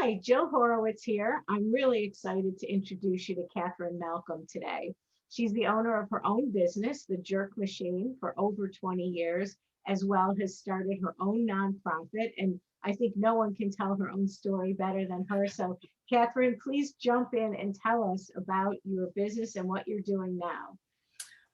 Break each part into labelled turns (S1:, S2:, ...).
S1: Hi, Jill Horowitz here. I'm really excited to introduce you to Catherine Malcolm today. She's the owner of her own business, the Jerk Machine, for over 20 years, as well as started her own nonprofit. And I think no one can tell her own story better than her. So, Catherine, please jump in and tell us about your business and what you're doing now.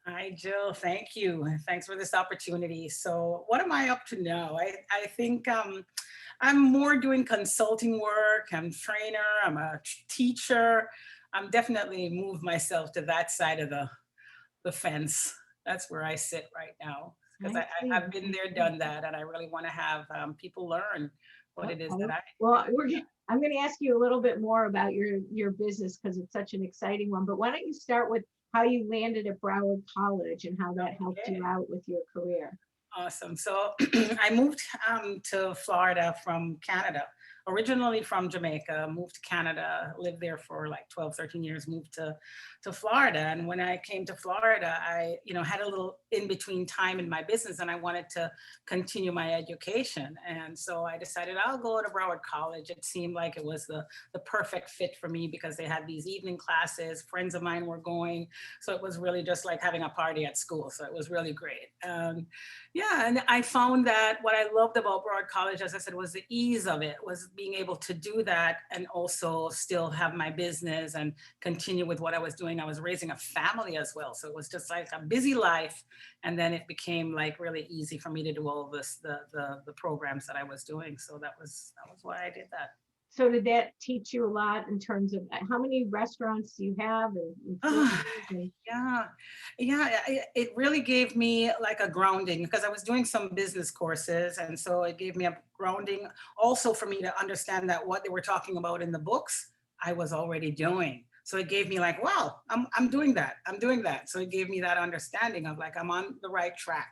S2: Hi, Jill. Thank you. Thanks for this opportunity. So, what am I up to now? I think I'm more doing consulting work. I'm a trainer. I'm a teacher. I'm definitely moved myself to that side of the fence. That's where I sit right now because
S1: I see.
S2: I've been
S1: I
S2: there,
S1: see.
S2: done that, and I really want to have people learn what it is
S1: Okay.
S2: that I.
S1: Well, I'm going to ask you a little bit more about your business because it's such an exciting one. But why don't you start with how you landed at Broward College and how that helped you
S2: Okay.
S1: out with your career?
S2: Awesome. So I moved to Florida from Canada, originally from Jamaica, moved to Canada, lived there for like 12, 13 years, moved to Florida. And when I came to Florida, I, had a little in between time in my business and I wanted to continue my education. And so I decided I'll go to Broward College. It seemed like it was the perfect fit for me because they had these evening classes. Friends of mine were going. So it was really just like having a party at school. So it was really great. Yeah, and I found that what I loved about Broward College, as I said, was the ease of it, was being able to do that and also still have my business and continue with what I was doing. I was raising a family as well. So it was just like a busy life. And then it became like really easy for me to do all this, the programs that I was doing. So that was why I did that.
S1: So did that teach you a lot in terms of how many restaurants do you have and
S2: Oh,
S1: employees and
S2: yeah, yeah. It really gave me like a grounding because I was doing some business courses, and so it gave me a grounding. Also, for me to understand that what they were talking about in the books, I was already doing. So it gave me like, wow, I'm doing that. I'm doing that. So it gave me that understanding of like I'm on the right track.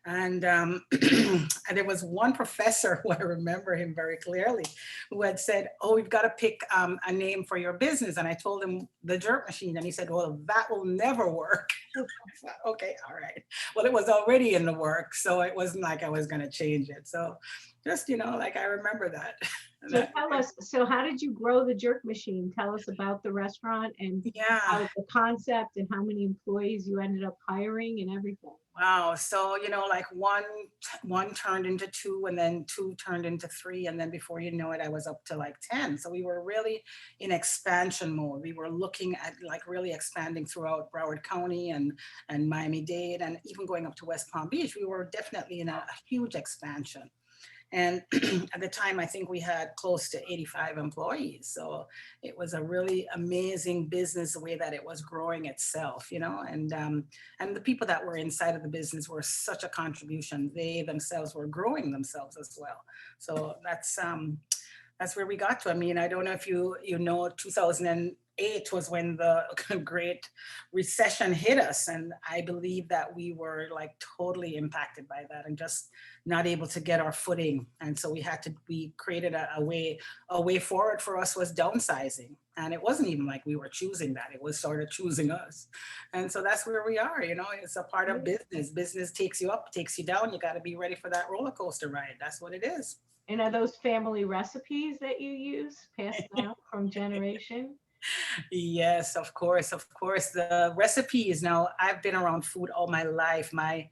S2: And there was one professor who I remember him very clearly, who had said, "Oh, we've got to pick a name for your business." And I told him the Jerk Machine, and he said, "Well, that will never work." I thought, okay, all right. Well, it was already in the work, so it wasn't like I was going to change it. So just like I remember that. And
S1: so
S2: that
S1: tell us, so how did you grow the Jerk Machine? Tell us about the restaurant and
S2: yeah.
S1: how the concept and how many employees you ended up hiring and everything.
S2: Wow. So, like one turned into two and then two turned into three. And then before you know it, I was up to like 10. So we were really in expansion mode. We were looking at like really expanding throughout Broward County and Miami-Dade and even going up to West Palm Beach. We were definitely in a huge expansion. And at the time, I think we had close to 85 employees. So it was a really amazing business, the way that it was growing itself, and the people that were inside of the business were such a contribution. They themselves were growing themselves as well. So that's where we got to. I mean, I don't know if you know 2008 was when the Great Recession hit us, and I believe that we were like totally impacted by that and just not able to get our footing. And so we created a way forward for us was downsizing. And it wasn't even like we were choosing that. It was sort of choosing us. And so that's where we are, it's a part of business. Business takes you up, takes you down. You got to be ready for that roller coaster ride. That's what it is.
S1: And are those family recipes that you use passed down from generation?
S2: Yes, of course, of course. The recipes. Now, I've been around food all my life. My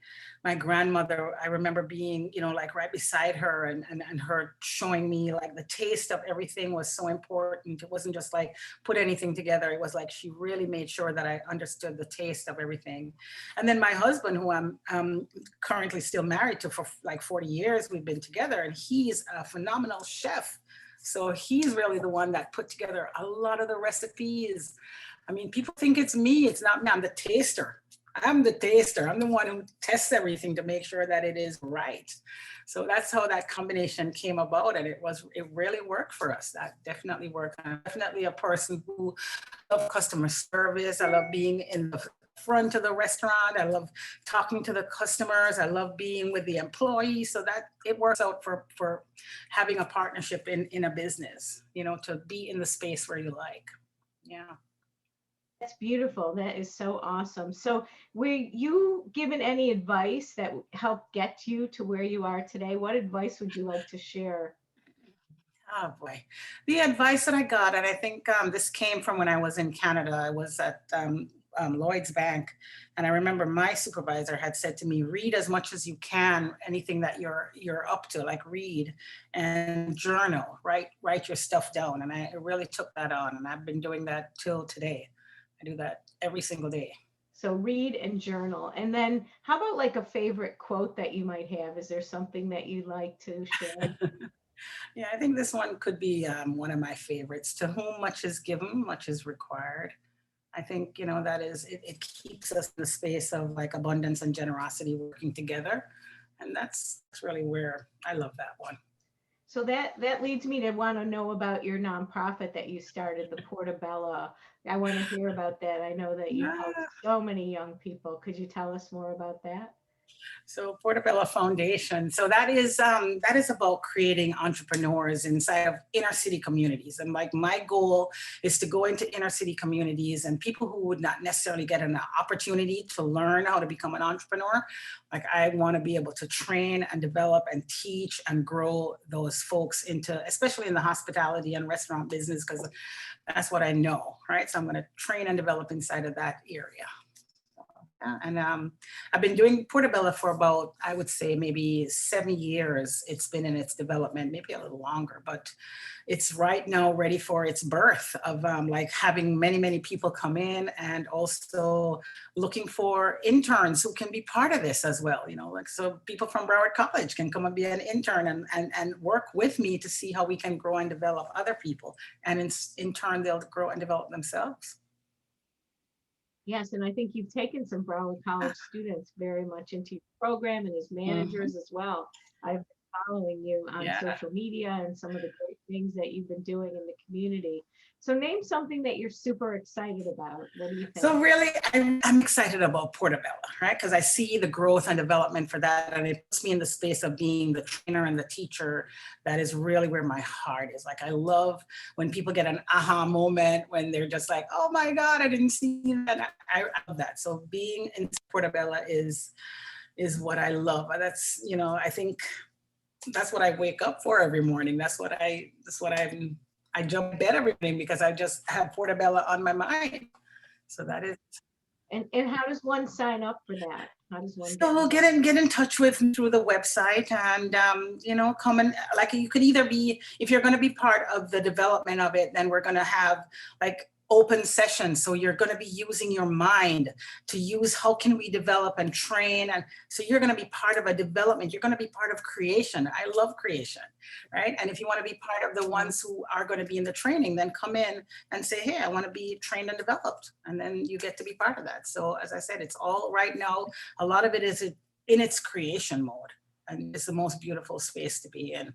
S2: grandmother, I remember being, like right beside her and her showing me like the taste of everything was so important. It wasn't just like put anything together. It was like she really made sure that I understood the taste of everything. And then my husband, who I'm currently still married to for like 40 years, we've been together, and he's a phenomenal chef. So he's really the one that put together a lot of the recipes. I mean, people think it's me. It's not me. I'm the taster. I'm the taster. I'm the one who tests everything to make sure that it is right. So that's how that combination came about. And it really worked for us. That definitely worked. I'm definitely a person who loves customer service. I love being in the front of the restaurant. I love talking to the customers. I love being with the employees. So that it works out for having a partnership in a business, to be in the space where you like. Yeah.
S1: That's beautiful. That is so awesome. So, were you given any advice that helped get you to where you are today? What advice would you like to share?
S2: Oh boy. The advice that I got, and I think this came from when I was in Canada. I was at Lloyd's Bank, and I remember my supervisor had said to me, "Read as much as you can, anything that you're up to, like read and journal, write your stuff down." And I really took that on, and I've been doing that till today. I do that every single day.
S1: So read and journal. And then how about like a favorite quote that you might have? Is there something that you like to share?
S2: Yeah, I think this one could be one of my favorites. To whom much is given, much is required. I think, that is, it keeps us in the space of like abundance and generosity working together. And that's really where I love that one.
S1: So that leads me to want to know about your nonprofit that you started, the Portabella. I want to hear about that. I know that you help
S2: Yeah.
S1: so many young people. Could you tell us more about that?
S2: So Portabella Foundation. So that is about creating entrepreneurs inside of inner city communities. And like my goal is to go into inner city communities and people who would not necessarily get an opportunity to learn how to become an entrepreneur. Like I want to be able to train and develop and teach and grow those folks into, especially in the hospitality and restaurant business, because that's what I know, right? So I'm going to train and develop inside of that area. Yeah, and I've been doing Portabella for about, I would say, maybe 7 years. It's been in its development, maybe a little longer, but it's right now ready for its birth of like having many, many people come in and also looking for interns who can be part of this as well. Like so people from Broward College can come and be an intern and work with me to see how we can grow and develop other people. And in turn, they'll grow and develop themselves.
S1: Yes, and I think you've taken some Broward College students very much into your program and as
S2: Mhm.
S1: managers as well. I've been following you on
S2: Yeah.
S1: social media and some of the great things that you've been doing in the community. So name something that you're super excited about. What do you think?
S2: So really, I'm excited about Portabella, right? Because I see the growth and development for that, and it puts me in the space of being the trainer and the teacher. That is really where my heart is. Like I love when people get an aha moment when they're just like, "Oh my God, I didn't see that." I love that. So being in Portabella is what I love. I think that's what I wake up for every morning. I jump in bed every morning because I just have Portabella on my mind. So that is.
S1: And how does one sign up for that? How does one get
S2: So
S1: involved?
S2: get in touch with me through the website, and come and like you could either be, if you're going to be part of the development of it, then we're going to have like open sessions. So you're going to be using your mind to use how can we develop and train, and so you're going to be part of a development. You're going to be part of creation. I love creation, right? And if you want to be part of the ones who are going to be in the training, then come in and say, hey, I want to be trained and developed, and then you get to be part of that. So as I said, it's all right now, a lot of it is in its creation mode, and it's the most beautiful space to be in.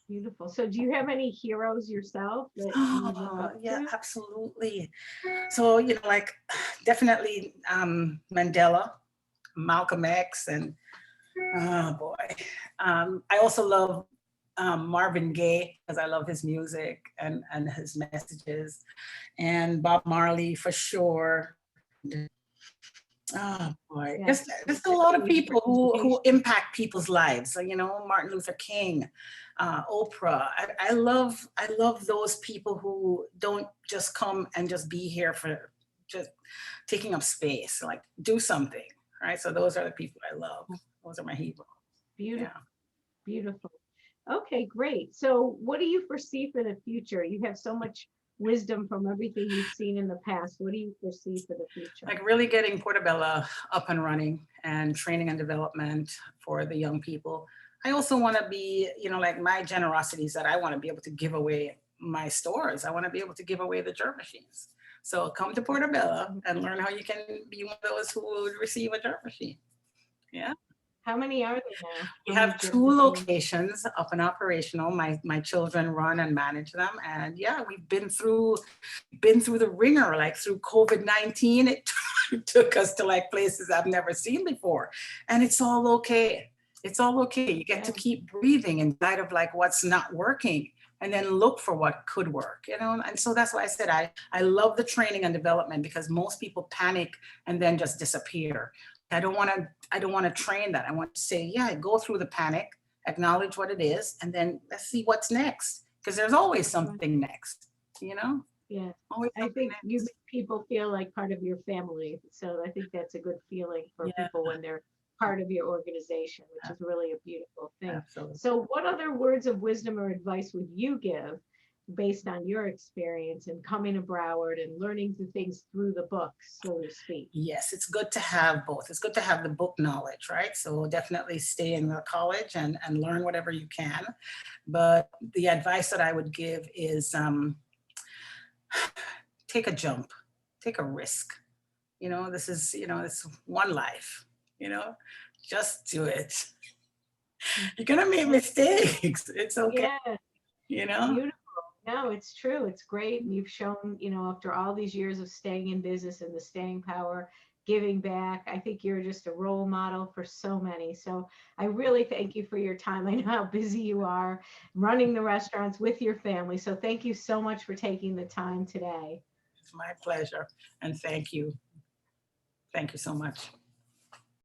S1: Beautiful. So do you have any heroes yourself that you look
S2: Oh,
S1: up
S2: yeah,
S1: to?
S2: absolutely. So, like definitely Mandela, Malcolm X, and oh boy. I also love Marvin Gaye because I love his music and his messages, and Bob Marley for sure. Oh boy,
S1: Yes,
S2: just a lot of
S1: especially
S2: people who
S1: representation.
S2: impact people's lives. So, Martin Luther King, Oprah. I love those people who don't just come and just be here for just taking up space. Like do something, right? So those are the people I love. Those are my heroes.
S1: Beautiful,
S2: Yeah.
S1: beautiful. Okay, great. So what do you foresee for the future? You have so much wisdom from everything you've seen in the past. What do you foresee for the future?
S2: Like really getting Portabella up and running and training and development for the young people. I also want to be, like my generosity is that I want to be able to give away my stores. I want to be able to give away the germ machines. So come to Portabella and learn how you can be one of those who will receive a germ machine. Yeah.
S1: How many are there now?
S2: We
S1: How many
S2: have
S1: gym
S2: two
S1: machines?
S2: locations up and operational. My children run and manage them. And yeah, we've been through the ringer, like through COVID-19. It took us to like places I've never seen before. And it's all okay. It's all okay. You get to
S1: Yeah.
S2: keep breathing in spite of like what's not working and then look for what could work, And so that's why I said I love the training and development because most people panic and then just disappear. I don't want to train that. I want to say, yeah, go through the panic acknowledge what it is, and then let's see what's next. Because there's always
S1: That's right.
S2: something next, you know,
S1: Yeah.
S2: always
S1: I
S2: something
S1: think you
S2: next.
S1: make people feel like part of your family. So I think that's a good feeling for
S2: Yeah,
S1: people when they're part of your organization, which is really a beautiful thing.
S2: absolutely.
S1: So what other words of wisdom or advice would you give based on your experience in coming to Broward and learning the things through the books, so to speak?
S2: Yes, it's good to have both. It's good to have the book knowledge, right? So definitely stay in the college and learn whatever you can. But the advice that I would give is take a jump, take a risk. You know, this is, you know, it's one life, you know, just do it. You're gonna make
S1: Yeah.
S2: mistakes. It's okay,
S1: Yeah.
S2: you know?
S1: Beautiful. No, it's true. It's great. And you've shown, after all these years of staying in business and the staying power, giving back, I think you're just a role model for so many. So I really thank you for your time. I know how busy you are running the restaurants with your family. So thank you so much for taking the time today.
S2: It's my pleasure. And thank you. Thank you so much.